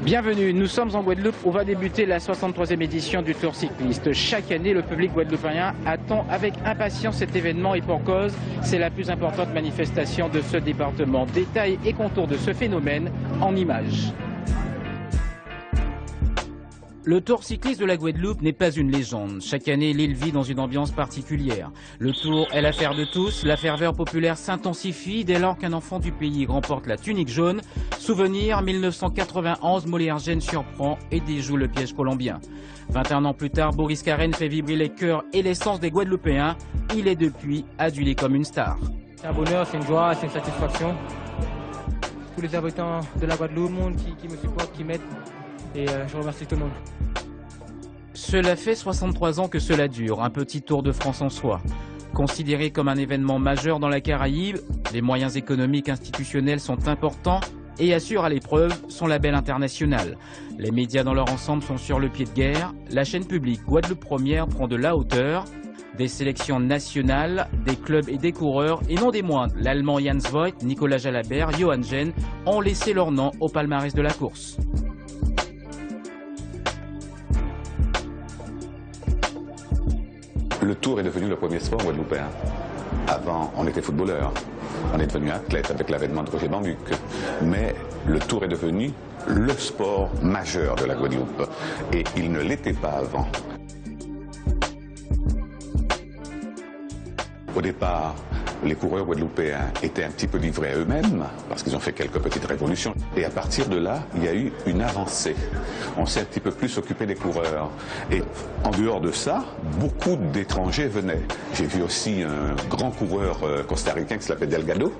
Bienvenue, nous sommes en Guadeloupe, où va débuter la 63e édition du Tour cycliste. Chaque année, le public guadeloupéen attend avec impatience cet événement et pour cause, c'est la plus importante manifestation de ce département. Détails et contours de ce phénomène en images. Le Tour cycliste de la Guadeloupe n'est pas une légende. Chaque année, l'île vit dans une ambiance particulière. Le Tour est l'affaire de tous. La ferveur populaire s'intensifie dès lors qu'un enfant du pays remporte la tunique jaune. Souvenir, 1991, Moléargène surprend et déjoue le piège colombien. 21 ans plus tard, Boris Karen fait vibrer les cœurs et l'essence des Guadeloupéens. Il est depuis adulé comme une star. C'est un bonheur, c'est une joie, c'est une satisfaction. Tous les habitants de la Guadeloupe, le monde qui me supportent, qui m'aident. Et je remercie tout le monde. Cela fait 63 ans que cela dure, un petit Tour de France en soi. Considéré comme un événement majeur dans la Caraïbe, les moyens économiques institutionnels sont importants et assurent à l'épreuve son label international. Les médias dans leur ensemble sont sur le pied de guerre. La chaîne publique Guadeloupe Première prend de la hauteur. Des sélections nationales, des clubs et des coureurs, et non des moindres, l'Allemand Jans Voigt, Nicolas Jalabert, Johan Gen, ont laissé leur nom au palmarès de la course. Le Tour est devenu le premier sport guadeloupéen. Avant, on était footballeur. On est devenu athlète avec l'avènement de Roger Bambuc. Mais le Tour est devenu le sport majeur de la Guadeloupe. Et il ne l'était pas avant. Au départ, les coureurs guadeloupéens étaient un petit peu livrés à eux-mêmes, parce qu'ils ont fait quelques petites révolutions. Et à partir de là, il y a eu une avancée. On s'est un petit peu plus occupé des coureurs. Et en dehors de ça, beaucoup d'étrangers venaient. J'ai vu aussi un grand coureur costaricain qui s'appelle Delgado,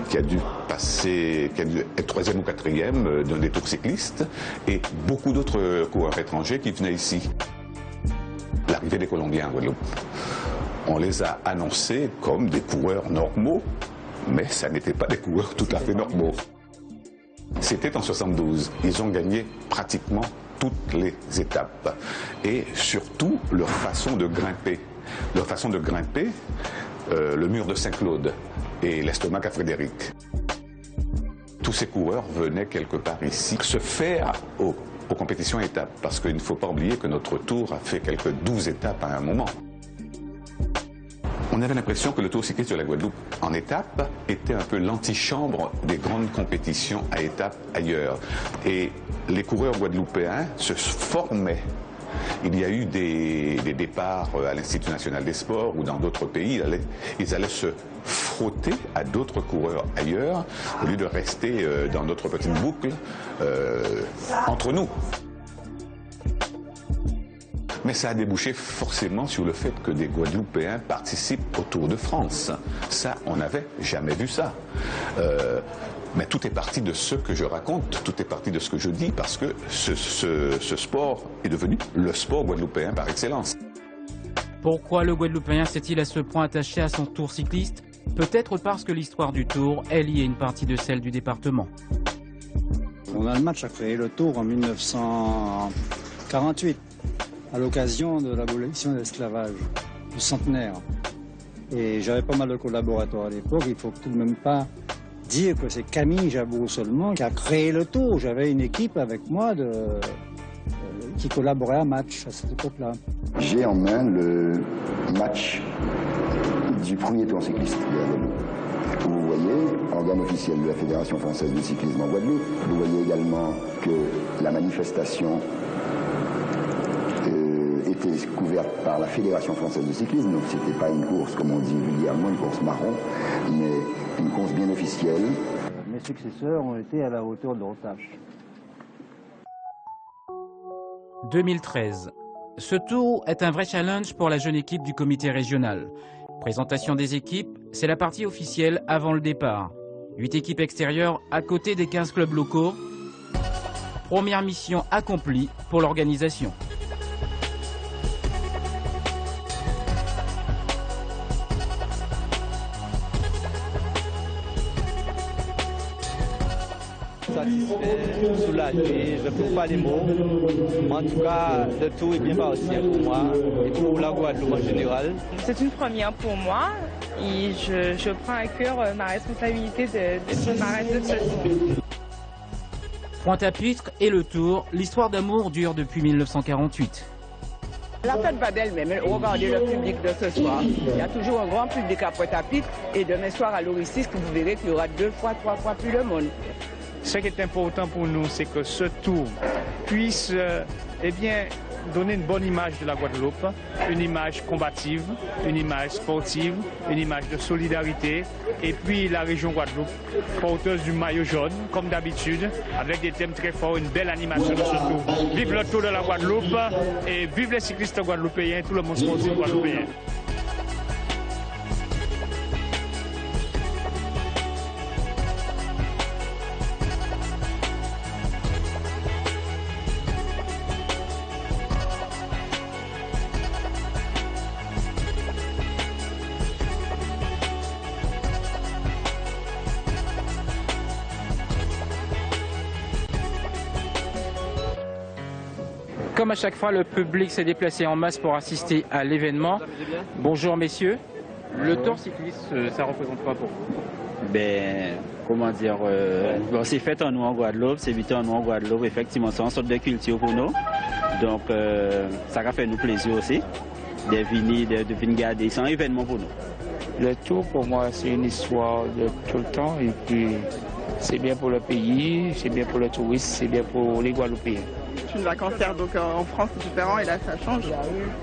qui a dû être 3e ou 4e d'un des tours cyclistes, et beaucoup d'autres coureurs étrangers qui venaient ici. L'arrivée des Colombiens en Guadeloupe. On les a annoncés comme des coureurs normaux, mais ça n'était pas des coureurs tout à fait normaux. C'était en 72. Ils ont gagné pratiquement toutes les étapes. Et surtout, leur façon de grimper. Leur façon de grimper, le mur de Saint-Claude et l'estomac à Frédéric. Tous ces coureurs venaient quelque part ici se faire aux compétitions à étapes. Parce qu'il ne faut pas oublier que notre tour a fait quelques 12 étapes à un moment. On avait l'impression que le Tour cycliste de la Guadeloupe en étape était un peu l'antichambre des grandes compétitions à étapes ailleurs. Et les coureurs guadeloupéens se formaient. Il y a eu des départs à l'Institut national des sports ou dans d'autres pays. Ils allaient se frotter à d'autres coureurs ailleurs au lieu de rester dans notre petite boucle entre nous. Mais ça a débouché forcément sur le fait que des Guadeloupéens participent au Tour de France. Ça, on n'avait jamais vu ça. Mais tout est parti de ce que je raconte, tout est parti de ce que je dis, parce que ce sport est devenu le sport guadeloupéen par excellence. Pourquoi le Guadeloupéen s'est-il à ce point attaché à son Tour cycliste? Peut-être parce que l'histoire du Tour est liée à une partie de celle du département. Mon Allemagne a créé le Tour en 1948. À l'occasion de l'abolition de l'esclavage, du centenaire. Et j'avais pas mal de collaborateurs à l'époque, il faut tout de même pas dire que c'est Camille Jabour seulement qui a créé le Tour. J'avais une équipe avec moi qui collaborait à match à cette époque-là. J'ai en main le match du premier Tour cycliste de la Guadeloupe. Vous voyez, organe officiel de la Fédération française de cyclisme en Guadeloupe. Vous voyez également que la manifestation était couverte par la Fédération française de cyclisme, donc c'était pas une course, comme on dit vulgairement, une course marron, mais une course bien officielle. Mes successeurs ont été à la hauteur de leur tâche. 2013. Ce tour est un vrai challenge pour la jeune équipe du comité régional. Présentation des équipes, c'est la partie officielle avant le départ. 8 équipes extérieures à côté des 15 clubs locaux. Première mission accomplie pour l'organisation. satisfait, soulagé, je ne trouve pas les mots. En tout cas, le tour est bien parti pour moi et pour la Guadeloupe en général. C'est une première pour moi et je prends à cœur ma responsabilité de marraine de ce tour. Pointe-à-Pitre et le Tour, l'histoire d'amour dure depuis 1948. La fête va d'elle-même. Regardez le public de ce soir. Il y a toujours un grand public à Pointe-à-Pitre et demain soir à l'Oricis, vous verrez qu'il y aura 2 fois, 3 fois plus de monde. Ce qui est important pour nous, c'est que ce tour puisse donner une bonne image de la Guadeloupe, une image combative, une image sportive, une image de solidarité. Et puis la région Guadeloupe, porteuse du maillot jaune, comme d'habitude, avec des thèmes très forts, une belle animation de ce tour. Vive le Tour de la Guadeloupe et vive les cyclistes guadeloupéens et tout le monde sportif guadeloupéen. Comme à chaque fois, le public s'est déplacé en masse pour assister à l'événement. Bonjour messieurs. Le Tour cycliste, ça représente quoi pour vous? Comment dire, c'est fait en nous en Guadeloupe, c'est évité en nous en Guadeloupe, effectivement, c'est une sorte de culture pour nous. Donc, ça va faire nous plaisir aussi de venir garder, c'est un événement pour nous. Le Tour, pour moi, c'est une histoire de tout le temps et puis c'est bien pour le pays, c'est bien pour le tourisme, c'est bien pour les Guadeloupéens. Je suis une vacancière, donc en France c'est différent et là ça change.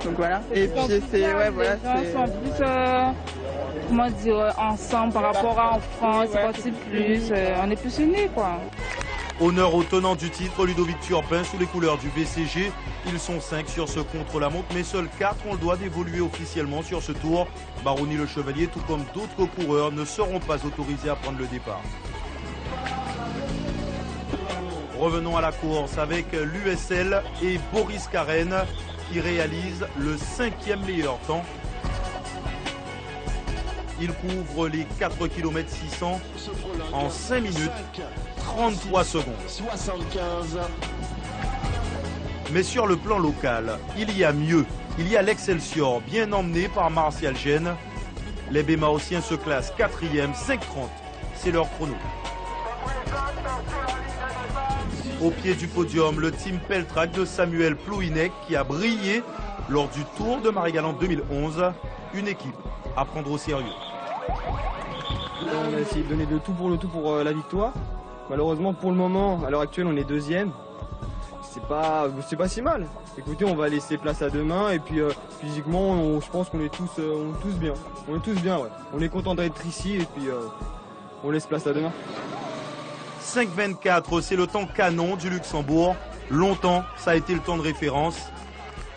Donc voilà. Et puis c'est Les gens sont plus comment dire, ensemble par rapport à en France, c'est plus, on est plus unis quoi. Honneur au tenant du titre, Ludovic Turpin, sous les couleurs du BCG. Ils sont 5 sur ce contre-la-montre, mais seuls 4 ont le droit d'évoluer officiellement sur ce tour. Baroni Le Chevalier, tout comme d'autres coureurs, ne seront pas autorisés à prendre le départ. Revenons à la course avec l'USL et Boris Karen qui réalise le 5e meilleur temps. Il couvre les 4 km 600 en 5 minutes 33 secondes. Mais sur le plan local, il y a mieux. Il y a l'Excelsior, bien emmené par Martial Gène. Les Bémaossiens se classent 4e, 5,30. C'est leur chrono. Au pied du podium, le team Peltrac de Samuel Plouinec qui a brillé lors du Tour de Marie-Galante 2011. Une équipe à prendre au sérieux. On a essayé de donner de tout pour la victoire. Malheureusement, pour le moment, à l'heure actuelle, on est 2e. C'est pas si mal. Écoutez, on va laisser place à demain et puis physiquement, je pense qu'on est tous bien. On est tous bien, ouais. On est content d'être ici et puis on laisse place à demain. 5,24, c'est le temps canon du Luxembourg. Longtemps, ça a été le temps de référence.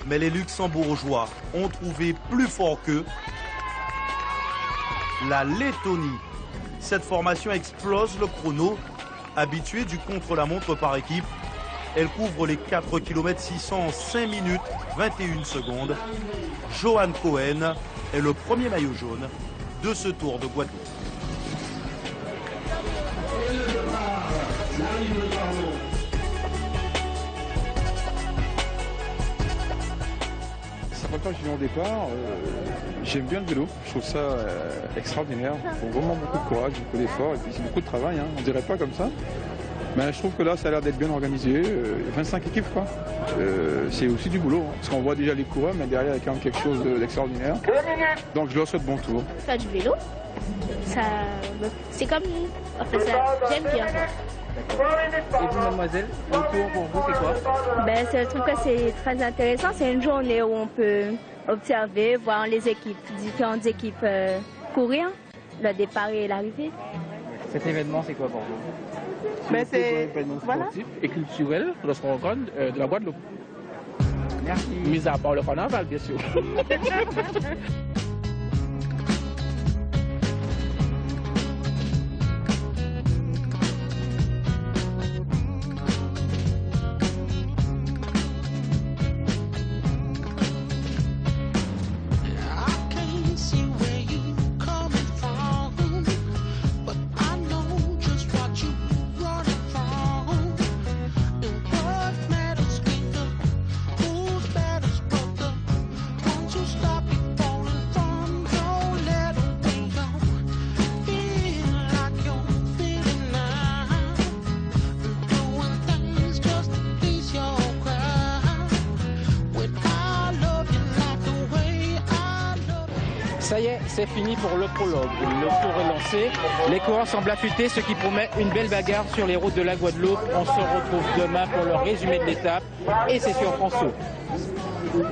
Mais les Luxembourgeois ont trouvé plus fort qu'eux la Lettonie. Cette formation explose le chrono. Habituée du contre-la-montre par équipe, elle couvre les 4 km 600 en 5 minutes 21 secondes. Johan Cohen est le premier maillot jaune de ce Tour de Guadeloupe. Ça fait pas que je viens au départ, j'aime bien le vélo, je trouve ça extraordinaire. Il faut vraiment beaucoup de courage, beaucoup d'efforts et puis c'est beaucoup de travail, hein. On dirait pas comme ça. Mais je trouve que là ça a l'air d'être bien organisé, 25 équipes quoi. C'est aussi du boulot, hein, parce qu'on voit déjà les coureurs, mais derrière il y a quand même quelque chose d'extraordinaire. Donc je leur souhaite bon tour. Faire du vélo, c'est comme nous, enfin, j'aime bien ça. Et vous, mademoiselle, le tour pour vous, c'est quoi? Je trouve que c'est très intéressant. C'est une journée où on peut observer, voir les équipes, différentes équipes courir, le départ et l'arrivée. Cet événement, c'est quoi pour vous? C'est un événement sportif et culturel de ce rencontre de la Guadeloupe. Merci. Mis à part le carnaval, bien sûr. But I know just what you running from. Ça y est, c'est fini pour le prologue. Le tour est lancé. Les coureurs semblent affûtés, ce qui promet une belle bagarre sur les routes de la Guadeloupe. On se retrouve demain pour le résumé de l'étape et c'est sur France 2.